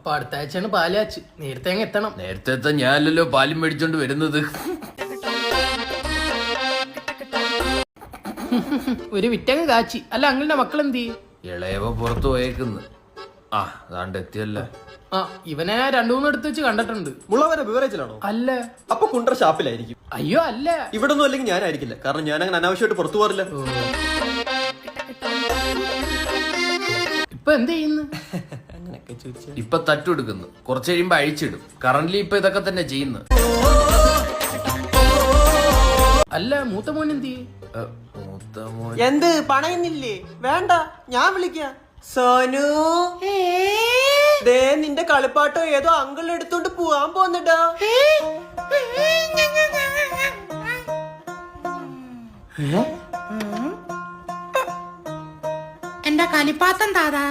അപ്പൊ അടുത്ത ആഴ്ചയാണ് പാലാച്ച്. നേരത്തെ അങ്ങ് എത്തണം. നേരത്തെ ഞാനല്ലോ പാലും മേടിച്ചോണ്ട് വരുന്നത്. ഒരു വിറ്റങ്ങ് കാച്ചി. അല്ല അങ്ങളുടെ മക്കൾ എന്ത് ചെയ്യും? ഇളയവ പുറത്തു പോയേക്കുന്നു. ആ അതാണ്ട് എത്തിയല്ലേ. ആ ഇവനെ രണ്ടു മൂന്ന് എടുത്ത് വെച്ച് കണ്ടിട്ടുണ്ട്. മുളവരെ ബിവറേജിലാണോ? അല്ല. അപ്പൊ കുണ്ടറ ഷാപ്പിലായിരിക്കും. അയ്യോ അല്ല. ഇവിടെ ഒന്നും അല്ലെങ്കിൽ ഞാനായിരിക്കില്ല, കാരണം ഞാൻ അങ്ങനെ അനാവശ്യമായിട്ട് പുറത്തു പോറില്ല. ഇപ്പൊ എന്ത് ചെയ്യുന്നു? അങ്ങനെയൊക്കെ ചോദിച്ചാൽ ഇപ്പൊ തട്ടുകൊടുക്കുന്നു, കുറച്ച് കഴിയുമ്പോ അഴിച്ചിടും. കറന്റ്ലി ഇപ്പൊ ഇതൊക്കെ തന്നെ ചെയ്യുന്നു. അല്ല മൂത്ത മോൻ എന്ത് ചെയ്യും? മൂത്ത മോൻ എന്ത് പണയുന്നില്ലേ? വേണ്ട, ഞാൻ വിളിക്കാം. സോനു, ദേ നിന്റെ കളിപ്പാട്ടോ ഏതോ അങ്കിൾ എടുത്തോണ്ട് പോവാൻ പോന്നിട്ടാ. എന്റെ കളിപ്പാത്തം താതാ.